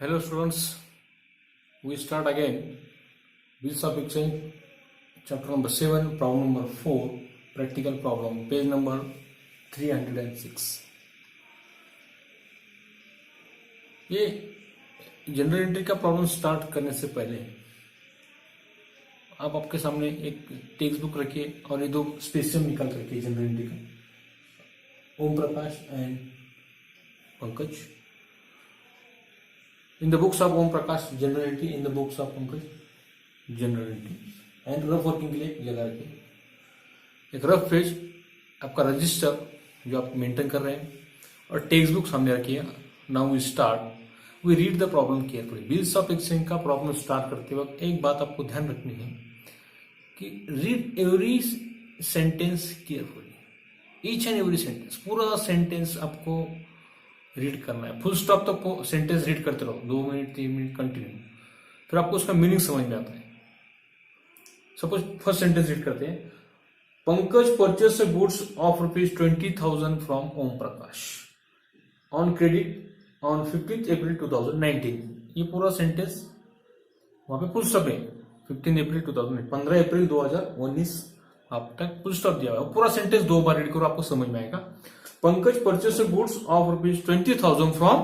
Hello students, we start again. Wheels of Exchange, chapter number 7, problem number 4, practical problem, page number 306. ये general entry का problem start करने से पहले आप आपके सामने एक टेक्स्ट बुक रखिए और ये दो स्पेसियम निकाल कर रखिए जनरल एंट्री का, Om Prakash and Pankaj. In the books of Om Prakash general entry, in the books of Pankaj general entry, and rough working के लिए एक जगह रखिए. एक रफ पेज आपका रजिस्टर जो आप मेंटेन कर रहे हैं और टेक्स्ट बुक सामने रखिए. Now we start, we read the problem carefully. Bills of exchange का प्रॉब्लम स्टार्ट करते वक्त एक बात आपको ध्यान रखनी है कि read every sentence carefully. Each and every sentence, पूरा सेंटेंस आपको रीड करना है. फुल स्टॉप तक सेंटेंस रीड करते रहो, 2 मिनट 3 मिनट कंटिन्यू. फिर आपको उसका मीनिंग समझ में आता है. सपोज फर्स्ट सेंटेंस रीड करते हैं. Pankaj purchase goods of ₹20,000 from Om Prakash on credit on 15 अप्रैल 2019. ये पूरा सेंटेंस वहां पे फुल स्टॉप है. 15 अप्रैल 2019, 15 अप्रैल 2019 आप तक फुल स्टॉप दिया हुआ है. पूरा सेंटेंस 2 बार रीड करो, आपको समझ में आएगा. Pankaj purchase goods of ₹20,000 from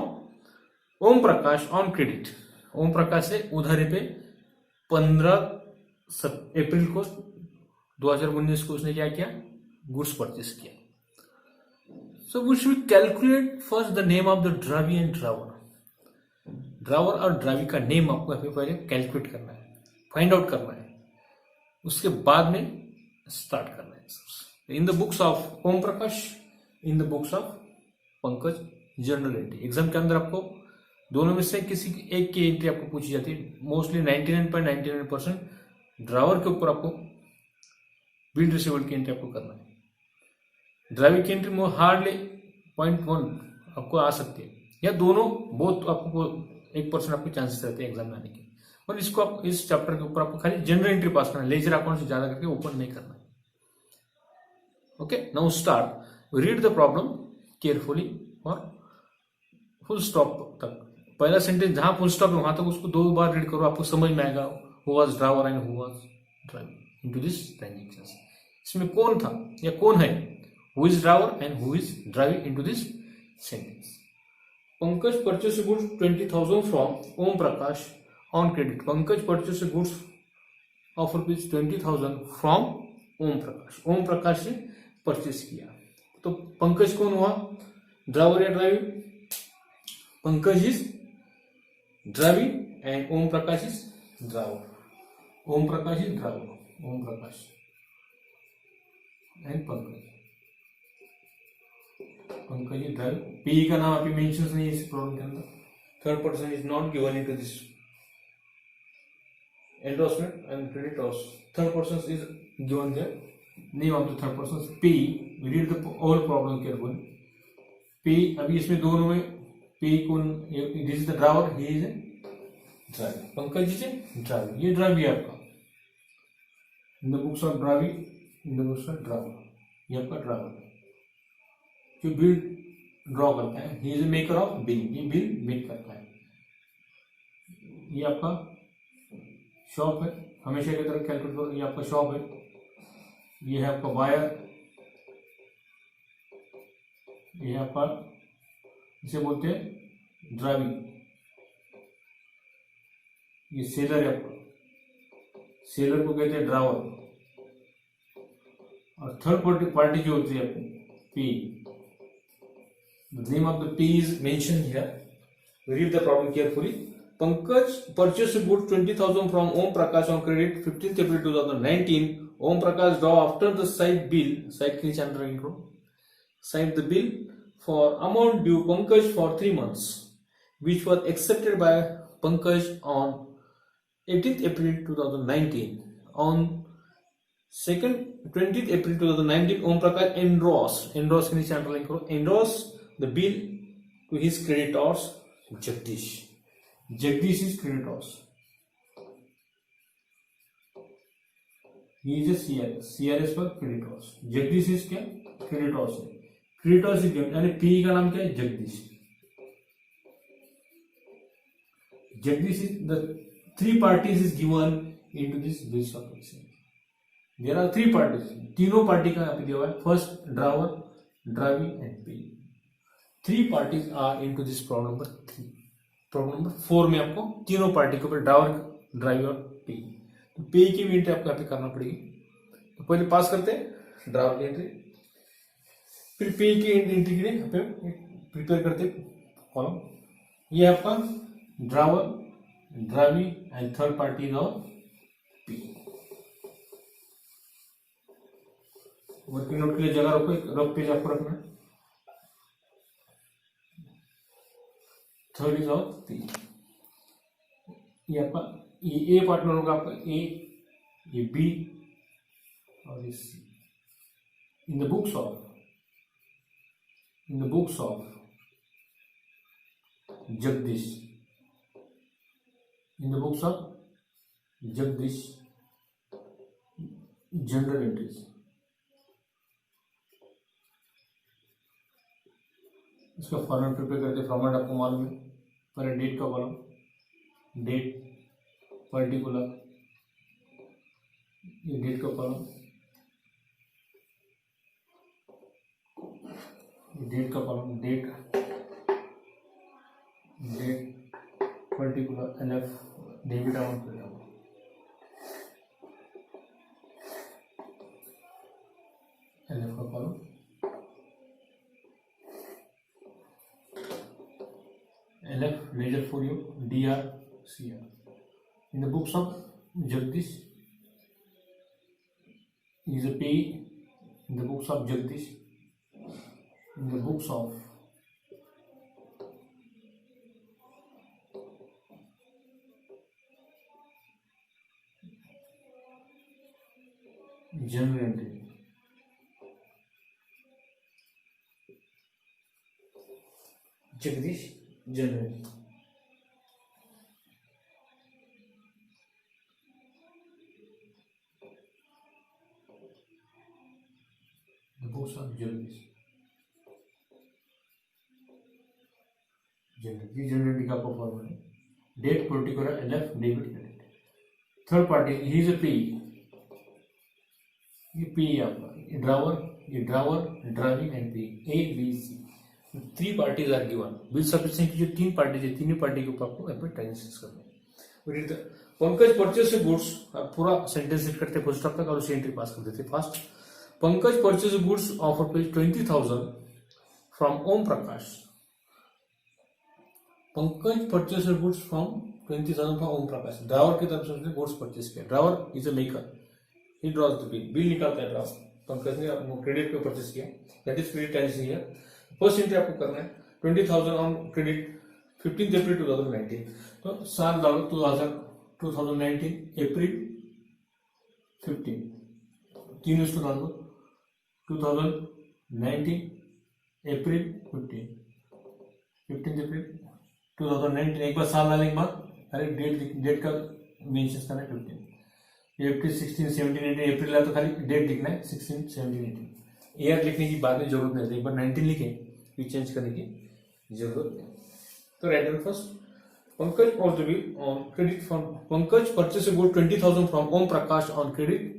Om Prakash on credit. Om Prakash से उधारी पे 15 अप्रैल को 2019 को उसने क्या किया, गुड्स परचेस किया. So we should calculate first the name of the drawee and drawer. Drawer और ड्रावी का नेम आपको पहले कैलकुलेट करना है, फाइंड आउट करना है, उसके बाद में स्टार्ट करना है. In the books of Om Prakash, in the books of Pankaj general entry. Exam के अंदर आपको दोनों में से किसी एक की एंट्री आपको पूछी जाती है. मोस्टली 99.99% ड्रावर के ऊपर आपको बिल रिसीवेबल की एंट्री आपको करना है. ड्राइवर की एंट्री हार्डली 0.1 आपको आ सकती है, या दोनों बहुत आपको 1% आपके चांसेस रहते हैं एग्जाम में आने के. और इसको आप इस चैप्टर के ऊपर आपको खाली जनरल एंट्री पास करना है, लेजर अकाउंट से ज्यादा करके ओपन नहीं करना है. Okay, now start. Read the problem carefully और फुल स्टॉप तक. पहला सेंटेंस जहां फुल स्टॉप है वहां तक उसको 2 बार रीड करो, आपको समझ में आएगा. Who was drawer and who was drawer into this transactions. इसमें कौन था या कौन है, who is drawer and who is drawee into this sentence. Pankaj purchase goods 20,000 from Om Prakash on credit. Pankaj purchase goods of ₹20,000 from Om Prakash. Om Prakash ने परचेस किया. तो पंकज कौन हुआ, ड्राइवर या drawee. Pankaj is drawee and Om Prakash is drawer. Om Prakash is drawer, Om Prakash and Pankaj. Pankaj is driving. P का नाम अभी mention नहीं है इस प्रॉब्लम के अंदर. Third person is not given into this endorsement and creditors. Third person is given the name of the third person. P. We read the whole problem carefully. P. अभी इसमें दोनों में P कौन, this is the driver, he is a driver. Pankaj is a driver. ये drive है आपका. In the books of driving, in the books of driver. ये आपका ड्राइवर है जो बिल ड्रॉ करता है. he is a maker of bill. ये बिल मेक करता है. ये आपका शॉप है, हमेशा की तरह कैलकुलेट करो. ये आपका शॉप है. ये है आपका बायर. ये है आपका, इसे बोलते हैं ड्राइविंग. ये सेलर है आपका, सेलर को कहते हैं ड्राइवर. और थर्ड पार्टी जो होती है आपकी P. The name of the P is mention here. Read the problem carefully. Pankaj purchased goods 20,000 from Om Prakash on credit 15th April 2019. Om Prakash draw after the side bill. Side के नीचे under करो. Signed the bill for amount due Pankaj for 3 months, which was accepted by Pankaj on 18th April 2019. On 20th April 2019, Om Prakash endorsed के नीचे under करो. Endorsed the bill to his creditors Jagdish. Jagdish is creditors. He is a CRS. CRS पर creditors. Jagdish is क्या, creditors है. creditors is यानी P का नाम क्या है, Jagdish. Jagdish is the three parties is given into this bills of exchange. There are three parties. तीनों party का यहाँ पे दिया हुआ है. First drawer, drawee and payee. Three parties are into this problem number 3. Problem number 4 में आपको तीनों पार्टी के ऊपर ड्रावर, ड्रावी और पे. तो पे की भी एंट्री आपको यहाँ पे करना पड़ेगी. तो पहले पास करते हैं ड्रावर की एंट्री, फिर पे की एंट्री के लिए यहाँ पे प्रिपेयर करते कॉलम. ये आपका drawer, drawee and third party is और पे. वर्किंग नोट के लिए जगह रखो, एक रफ पेज आपको रखना है. थर्ड इज और पे. ये आपका ये ए पार्टनर होगा आपका ए, ये बी और ये C. In the books of Jagdish, in the books of Jagdish, general entries. इसका फॉर्मेट प्रिपेयर करते. फॉर्मेट आपको मालूम है. पहले डेट का कॉलम, डेट पर्टिकुलर, ये डेट का कॉलम, डेट का column, date particular, LF debit amount कर रहा. एलएफ का column, LF ledger folio, DR, CR. In the books of Jagdish is a pay. In the books of Jagdish, in the books of general entry, Jagdish general entry. The books of Jagdish general entry का आपको formula है. Date particular, LF debit credit. Third party he is a payee. ये पे आपका ये drawer, drawee and payee, A B C. Three parties are given. Bill sufficient की जो तीन पार्टीज है, तीनों पार्टी के ऊपर आपको यहाँ पे ट्रांजेक्शन करना है. पंकज परचेस गुड्स, आप पूरा सेंटेंस लिख करते फुल स्टॉप तक और उसी एंट्री पास कर देते first. Pankaj purchase goods of rupees 20,000 from Om Prakash. Pankaj purchase goods from 20,000 from Om Prakash. Drawer की तरफ से उसने गुड्स परचेस किया. Drawer is a maker, he draws the bill. Bill निकालता है ड्रावर. पंकज ने क्रेडिट पे परचेस किया, that is credit transaction here. First entry आपको करना है 20,000 ऑन क्रेडिट 15 अप्रैल 2019. तो साल डालो 2019 अप्रैल 15, 3 उसको डाल दो. 2019 अप्रैल 15 अप्रैल 2019. एक बार साल डालने के बाद अरे डेट का मेंशन करना है 15. अप्रैल 16, 17, 18 अप्रैल है तो खाली डेट लिखना है 16, 17, 18. ईयर लिखने की बाद में जरूरत नहीं है. एक बार 19 लिखे फिर चेंज करने की जरूरत नहीं. तो राइट डाउन फर्स्ट. पंकज और the bill on credit from Pankaj purchase a good 20,000 from Om Prakash on credit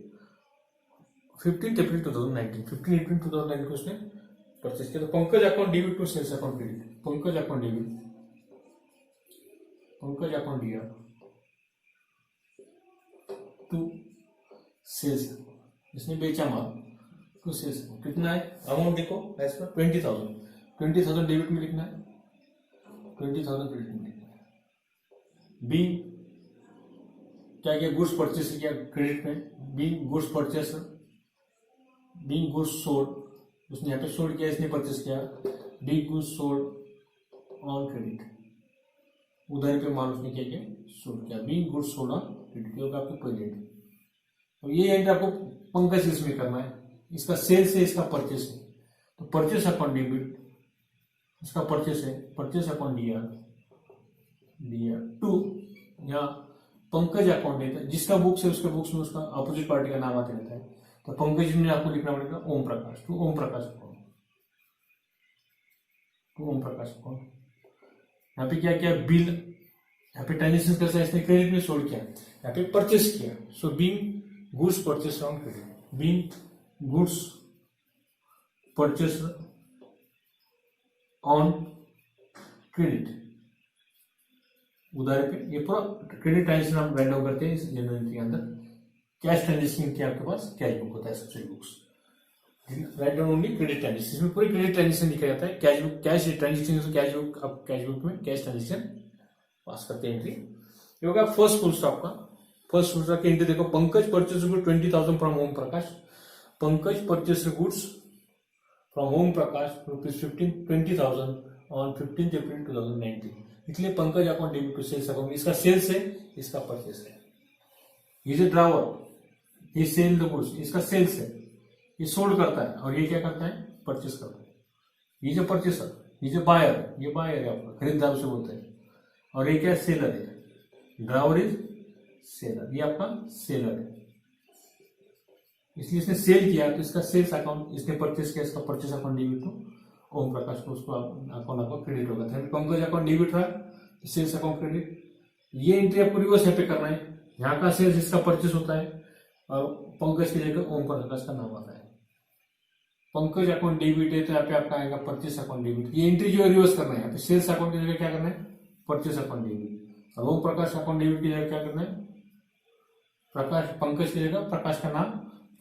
15 अप्रैल 2019. 15 अप्रैल 2019 को उसने परचेस किया. तो Pankaj account debit to sales account credit. Pankaj account debit, Pankaj account DR to sales. इसने बेचा माल टू सेल्स. कितना है अमाउंट देखो एज पर 20,000. 20,000 डेबिट में लिखना है, 20,000 क्रेडिट में लिखना है. बी क्या किया, गुड्स परचेस किया क्रेडिट में. B goods purchase, B goods sold, उसने यहाँ पे सोल्ड किया, इसने परचेस किया. B goods sold on credit, उधारी पे माल उसने क्या किया, सोल्ड किया. B goods sold on credit होगा आपकी पहले एंट्री. और ये एंट्री आपको पंकज सेल्स में करना है. इसका सेल्स है, इसका परचेस है. तो परचेस अकाउंट डेबिट, इसका परचेस है, परचेस अकाउंट डीआर टू. यहाँ पंकज अकाउंट है, जिसका बुक्स है उसके बुक्स में उसका अपोजिट पार्टी का नाम आते रहता है. तो पंकज में आपको लिखना पड़ेगा Om Prakash to Om Prakash account, to Om Prakash account. यहाँ पे क्या किया, बिल यहाँ पे ट्रांजेक्शन कैसा है, इसने क्रेडिट में सोल्ड किया, यहाँ पे परचेस किया। So being goods purchase on credit, being goods purchase on credit, उधार पे। ये पूरा क्रेडिट ट्रांजेक्शन हम राइट डाउन करते हैं इस जनरल एंट्री के अंदर। कैश ट्रांजेक्शन की आपके पास कैश बुक होता है, subsidiary books, write down only credit transaction. इसमें पूरी क्रेडिट ट्रांजेक्शन लिखा जाता है। Cash book, cash transaction, cash book, आप कैश बुक में कैश ट्रांजेक्शन पास करते हैं एंट्री। ये होगा फर्स्ट फुल स्टॉप का। फर्स्ट फुल स्टॉप की एंट्री देखो, Pankaj purchase good 20,000 from Om Prakash. Pankaj purchase goods from Om Prakash ₹20,000 on 15 अप्रैल 2019। इसलिए Pankaj account debit to sales account, इसका सेल्स है, इसका परचेस है। ये ड्रावर, ये सेल द गुड्स, इसका सेल्स है, ये सोल्ड करता है, और ये क्या करता है, परचेस करता है। ये जो परचेसर, ये जो बायर, ये बायर है आपका, खरीदार उसे बोलते हैं, और ये क्या, सेलर है। ड्रावर इज सेलर, ये आपका सेलर है। इसलिए इसने सेल किया तो इसका सेल्स अकाउंट, इसने परचेस किया, इसका purchase account debit to Om प्रकाश को, उसको अकाउंट आपका क्रेडिट होगा। पंकज अकाउंट डेबिट रहा, सेल्स अकाउंट क्रेडिट। ये एंट्री आपको रिवर्स यहाँ पे करना है, यहाँ का सेल्स इसका परचेस होता है, और पंकज की जगह ओम प्रकाश का नाम आता है। पंकज अकाउंट डेबिट है तो यहाँ पे आपका आएगा परचेस अकाउंट डेबिट। ये एंट्री जो है रिवर्स करना है, यहाँ पे सेल्स अकाउंट की जगह क्या करना है, परचेस अकाउंट डेबिट, और ओम प्रकाश अकाउंट डेबिट की जगह क्या करना है, प्रकाश, पंकज की जगह प्रकाश का नाम,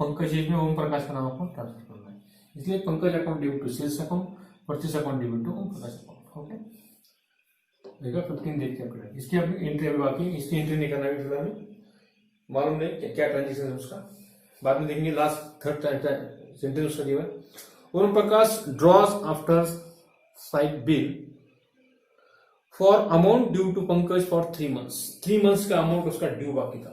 पंकज में ओम प्रकाश का नाम आपको ट्रांसफर करना है। इसलिए Pankaj account debit to sales account, purchase account debit to Om Prakash account. Okay, देखो 15 देखते हैं। इसकी अभी एंट्री अभी बाकी है, इसकी एंट्री नहीं करना है फिलहाल, मालूम नहीं क्या ट्रांजेक्शन है उसका, बाद में देखेंगे। लास्ट थर्ड सेंटेंस उसका दिया है, Om Prakash draws after sight bill for amount due to Pankaj for 3 months। 3 months का अमाउंट उसका ड्यू बाकी था,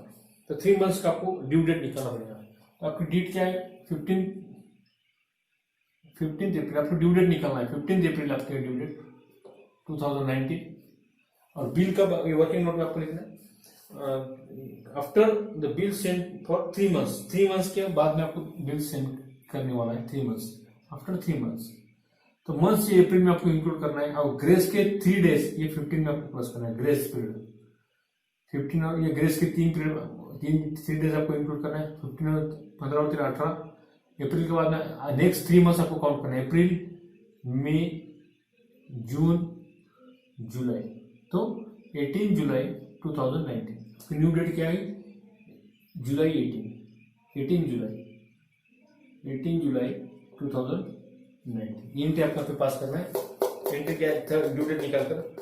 तो 3 months का आपको ड्यू डेट निकालना पड़ेगा। तो आपकी डेट क्या है, 15 अप्रैल आपको ड्यू डेट निकालना है। 15 अप्रैल आपकी ड्यू डेट 2019। और बिल का वर्किंग नोट में आपको लिखना है, after the bill send for 3 months। 3 months के बाद में आपको बिल सेंड करने वाला है, 3 months, आफ्टर 3 months। तो मंथ ये अप्रैल में आपको इंक्लूड करना है, और ग्रेस के 3 days ये 15 में आपको प्लस करना है, ग्रेस पीरियड 15, और ये ग्रेस के 3 days आपको इंक्लूड करना है, 15, 15 और 13, 18। अप्रैल के बाद में नेक्स्ट 3 months आपको काउंट करना है, अप्रैल, मई, जून, जुलाई। तो 18 जुलाई 2019। न्यू डेट क्या है, जुलाई 18 जुलाई 2019। एंट्री आपको पे पास करना है। एंट्री क्या है, ड्यू डेट निकालकर,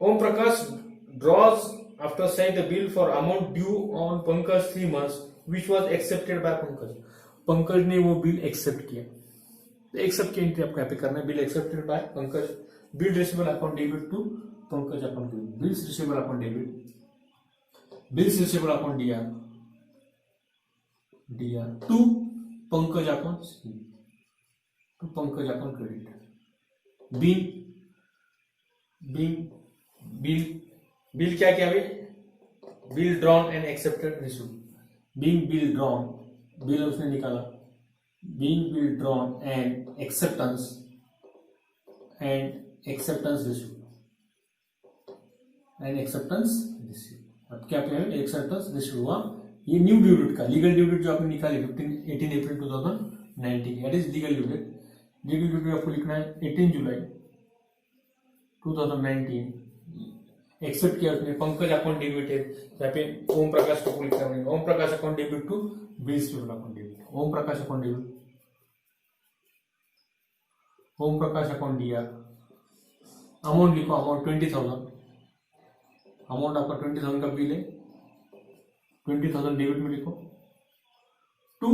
Om Prakash draws after sight the bill for amount due on Pankaj 3 months which was accepted by Pankaj. Pankaj ने वो बिल एक्सेप्ट किया, एक्सेप्ट की एंट्री आपको यहाँ पे करना है, bill accepted by Pankaj, bill receivable account debit to Pankaj account debit, bills receivable account debit, bills receivable account DR to Pankaj account, to Pankaj account credit. Bill क्या क्या भाई, bill drawn and accepted receive. Being bill drawn, bill उसने निकाला, being bill drawn and acceptance receive, and acceptance receive. अब क्या क्या है, acceptance receive हुआ। ये न्यू ड्यू डेट का लीगल ड्यू डेट जो आपने निकाली 18 April 2019, that is legal due date. Legal due date आपको लिखना है 18 जुलाई 2019। एक्सेप्ट किया उसने, पंकज अकाउंट डेबिट है, यहाँ पे ओम प्रकाश को लिखना है, Om Prakash account debit to bills payable account debit, Om Prakash account debit, Om Prakash account दिया। अमाउंट लिखो, अमाउंट 20,000, अमाउंट आपका 20,000 का बिल है, 20,000 डेबिट में लिखो। टू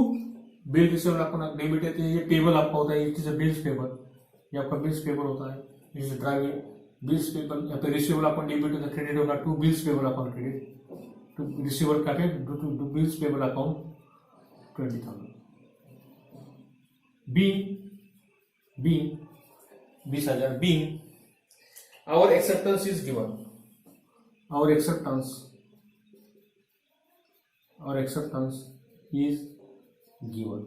बिल रिसीवेबल आपका डेबिट है, तो ये पेबल आपका होता है, इट इज बिल्स पेबल, ये आपका बिल्स पेबल होता है, it is drawee bills payable. यहाँ पे रिसीवेबल अकाउंट डेबिट होता है, क्रेडिट होगा to bills payable account credit, to receivable का to bills payable account 20,000। B 20,000 being our acceptance is given, our acceptance is given,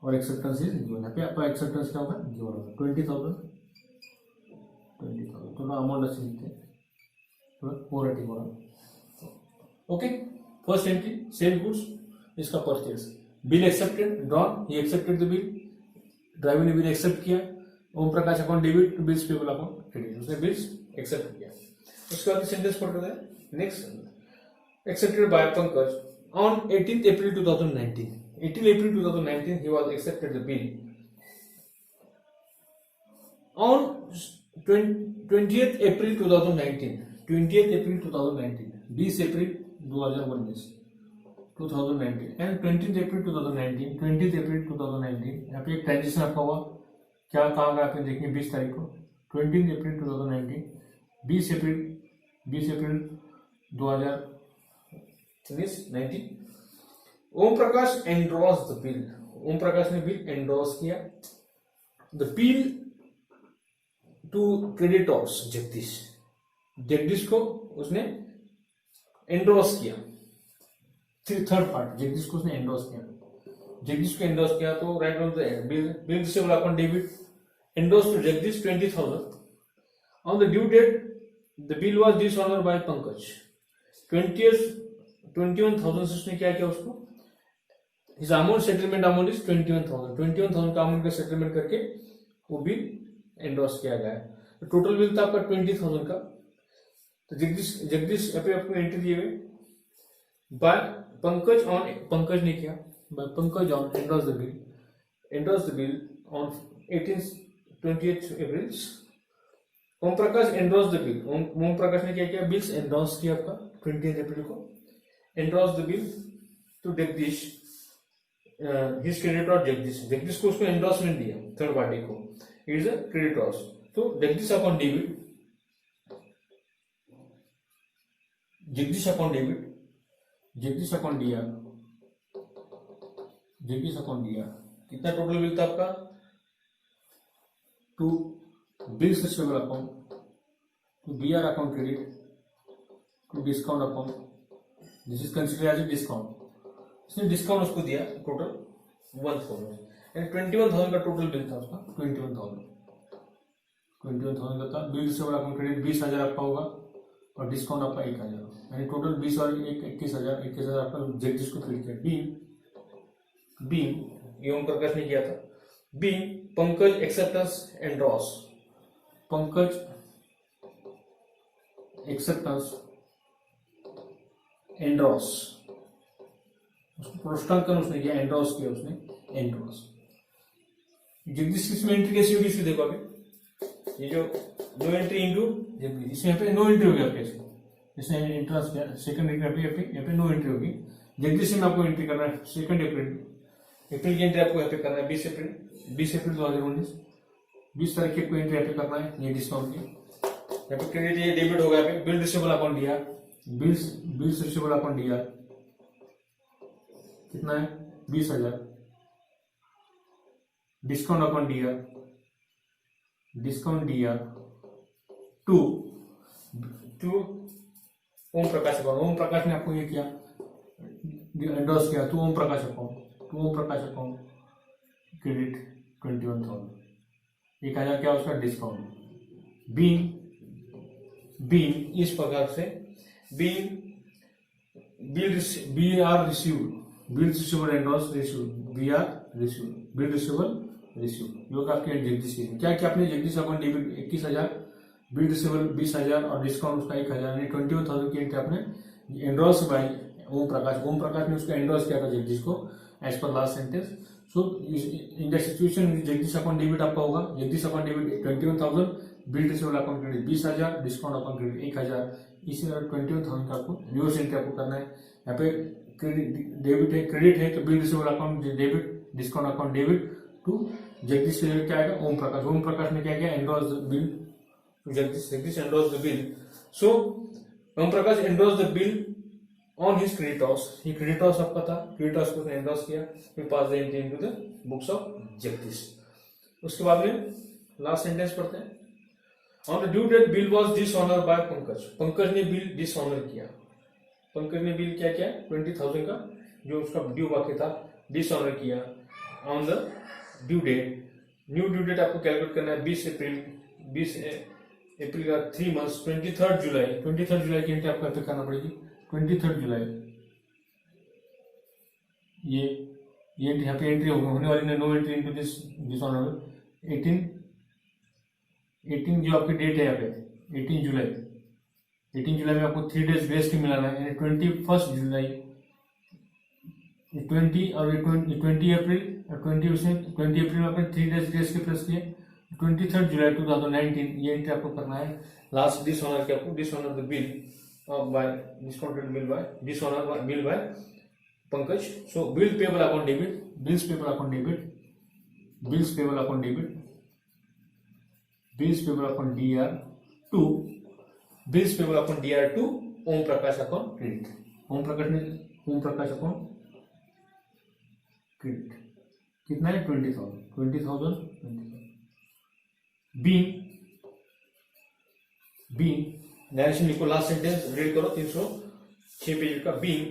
और acceptance is given. यहाँ पे आपका एक्सेप्टेंस क्या होगा, गिवन होगा 20,000 तो अमाउंट अच्छी लिखते हैं वो रेटिंग हो रहा। Okay, first entry sale goods, इसका purchase, bill accepted, drawn, he accepted the bill, drawer ने बिल एक्सेप्ट किया, Om Prakash account debit to bills payable account credit, उसने बिल्स एक्सेप्ट किया। उसके बाद सेंटेंस पढ़ रहे हैं next, accepted by Pankaj on 18th April 2019, 18 April 2019 he was accepted the bill. On 20th April 2019, 20th April 2019, 20 April 2019 2019 and 20th April 2019, 20th April 2019, यहाँ पे एक ट्रांजिशन आपका हुआ, क्या कहा गया आपने देखेंगे 20 तारीख को, 20th April 2019, 20 April 2019, Om Prakash endorse the bill, Om Prakash ने बिल एंडोर्स किया, the bill to creditors Jagdish को उसने एंडोर्स किया। थर्ड पार्ट, जगदीश को उसने एंडोर्स किया, जगदीश को एंडोर्स किया तो write on the bill receivable account debit endorse to Jagdish 20,000 on the due date the bill was dishonoured by Pankaj 21,000 से उसने क्या किया, उसको इस अमाउंट सेटलमेंट अमाउंट इज 21,000 का अमाउंट का सेटलमेंट करके वो बिल एंडोर्स किया गया है। तो टोटल बिल था आपका 20,000 का। तो जगदीश पे आपको एंट्री दिए हुए बाय पंकज ने किया, by Pankaj on endorse the bill on 20th April। Om Prakash endorse the bill, Om Prakash ने क्या किया, बिल्स एंडोर्स किया आपका 20th April को, endorse the bill to Jagdish, his creditor Jagdish को उसको एंडोर्समेंट दिया थर्ड पार्टी को, इज अ क्रेडिटर्स, तो Jagdish account debit, Jagdish account दिया, कितना टोटल बिल था आपका, to bills receivable account, to BR account credit, to discount account, this is considered as a discount, इसने डिस्काउंट उसको दिया टोटल 1,000 एंड 21,000 का टोटल बिल था उसका, 21,000 का था। बिल रिसीवेबल अकाउंट क्रेडिट 20,000 आपका होगा और डिस्काउंट आपका 1,000, यानी टोटल 20 और 21,000 आपका जगदीश को क्रेडिट किया। बीम ये ओम प्रकाश ने किया था। Beam Pankaj acceptance endorse, Pankaj acceptance endorse, उसको प्रोत्साहन उसने किया, एंडोर्स किया उसने, एंडोर्स। जगदीश इसमें एंट्री कैसी होगी इसमें देखो अभी, ये जो नो एंट्री इनटू जगदीश, इसमें पे नो एंट्री होगी आपके, इसने एंट्रेंस किया, सेकंड एंट्री यहाँ पे नो एंट्री होगी। जगदीश में आपको एंट्री करना है 2 अप्रैल की एंट्री आपको यहाँ पे करना है 20 अप्रैल 2019, 20 तारीख की आपको एंट्री यहाँ पे करना है, ये डिस्काउंट की, यहाँ पे क्रेडिट ये डेबिट होगा, यहाँ पे बिल रिसीवेबल अकाउंट दिया, बिल्स रिसीवेबल अकाउंट दिया कितना है 20,000, डिस्काउंट अकाउंट दिया टू ओम प्रकाश अकाउंट, ओम प्रकाश ने आपको ये किया एंडोर्स किया, to Om Prakash account credit 21,000, 1,000 क्या उसका डिस्काउंट। बीम इस प्रकार से बिल रिसीवेबल एंडोर्स रिसीव योग आपके जगदीश क्या क्या आपने Jagdish account debit 21,000, bill receivable 20,000 और डिस्काउंट उसका 1,000, यानी 21,000 की एंट्री आपने एंडोर्स बाय ओम प्रकाश ने उसको एंडोर्स किया था जगदीश को as per last sentence. So in the situation Jagdish account debit आपका होगा, Jagdish account debit 21,000, bill receivable account credit 20,000, discount account credit 1,000, इसी तरह 21,000 का आपको रिवर्स एंट्री आपको करना है। यहाँ पे क्रेडिट है तो bill receivable account debit, discount account debit to Jagdish से क्या आएगा ओम प्रकाश ने क्या किया endorse the bill to Jagdish endorse the bill. So Om Prakash endorse the bill on his creditors, ये क्रेडिटर्स आपका था, क्रेडिटर्स को एंडोर्स किया, फिर pass the entry into the books of Jagdish. उसके बाद में लास्ट सेंटेंस पढ़ते हैं, on the due date bill was dishonoured by Pankaj ने बिल डिसऑनर किया, पंकज ने बिल क्या किया 20,000 का जो उसका ड्यू बाकी था डिसऑनर किया on the due date. New due date आपको कैलकुलेट करना है 20 अप्रैल का 3 मंथ्स 23 जुलाई की एंट्री आपको यहाँ पे करना पड़ेगी। 23 जुलाई ये यहाँ पे एंट्री होने वाली है। No entry into dishonour 18 जो आपकी डेट है यहाँ पे 18 जुलाई में आपको 3 डेज ग्रेस की मिलाना है, यानी 21 जुलाई 20 और 20 अप्रैल और 20 अप्रैल में आपने 3 डेज ग्रेस के प्लस किए। 23 जुलाई 2019 ये एंट्री आपको करना है। लास्ट डिसऑनर के आपको dishonour the bill by discounted bill by dishonour bill by Pankaj. So bill payable account debit, bills payable account debit, bills payable account debit, bills payable account DR2, bills payable account DR2, Om Prakash account credit, Om Prakash account credit कितना है 20,000 being direction लिखो, last sentence read करो 306 page का। Being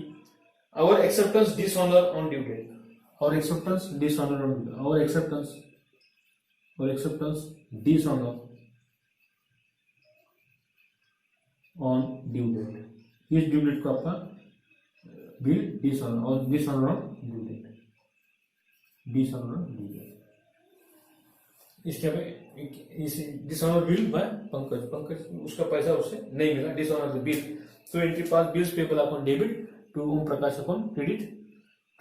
our acceptance dishonour on due date, और acceptance dishonour on due, और acceptance dishonour on due date, इस due date को आपका बिल डिसऑनर और dishonour on due date, dishonour on due date. इसके इस डिसऑनर बिल बाय पंकज उसका पैसा उससे नहीं मिला, डिसऑनर द बिल। तो entry pass bills payable account debit to Om Prakash account credit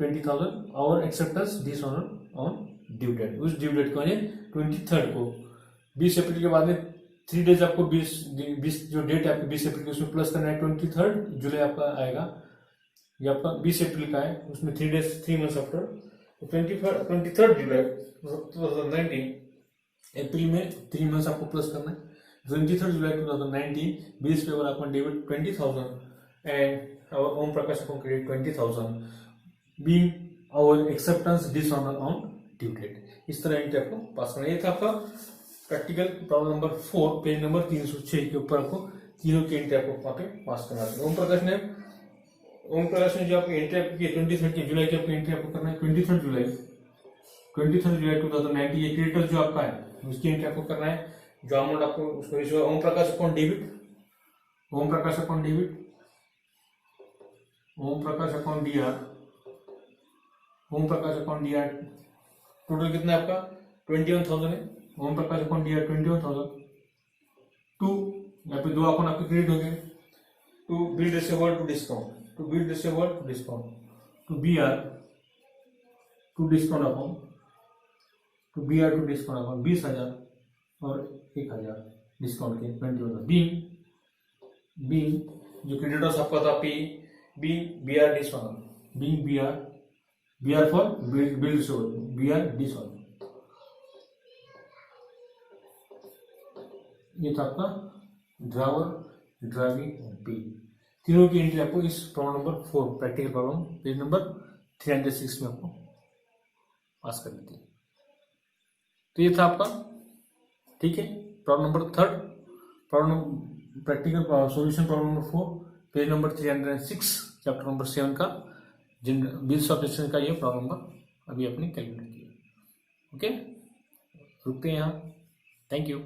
20,000 और acceptance dishonour on due date, उस ड्यू डेट को 23 को 20 अप्रैल के बाद में 3 डेज आपको 20 जो डेट है आपकी 20 अप्रैल की उसमें प्लस करना है। 23 जुलाई आपका आएगा, ये आपका 20 अप्रैल का है, उसमें 3 डेज 3 मंथ्स आफ्टर 23 जुलाई 2019 अप्रैल में 3 मंथ्स आपको प्लस करना है। 23 जुलाई 2019 bills payable account debit 20,000 and our Om Prakash account credit 20,000 being our acceptance dishonour on due date. इस तरह एंट्री आपको पास करना है। ये था आपका practical problem number 4 page number 306 के ऊपर आपको तीनों की एंट्री आपको वहां पे पास करना है। ओम प्रकाश ने जो आपकी एंट्री आपकी 23 जुलाई की आपकी एंट्री आपको करना है। 23 जुलाई 2019 ये क्रेडिटर जो आपका है उसकी एंट्री आपको करना है। जो अमाउंट आपको उसको issue Om Prakash account debit, Om Prakash account debit, Om Prakash account DR, Om Prakash account DR total कितना है आपका 21,000 है। Om Prakash account DR 21,000 to यहाँ पे 2 अकाउंट आपके क्रेडिट हो गए। To bill receivable to discount, to bill receivable to discount, to BR to discount account, to BR to discount account 20,000 और 1,000 डिस्काउंट के 21,000। बीइंग जो क्रेडिटर्स आपका था BR discount, being BR for bill receivable, BR discount. ये था आपका driving पे। तीनों की एंट्री आपको इस problem number 4 practical problem page number 306 में आपको पास कर देती है। तो ये था आपका, ठीक है, problem number 3 problem practical solution problem number 4 page number 306 chapter number 7 का बिल्स ऑफ एक्सचेंज का ये प्रॉब्लम नंबर अभी अपने कैलकुलेट किया। ओके, रुकते हैं यहाँ। Thank you.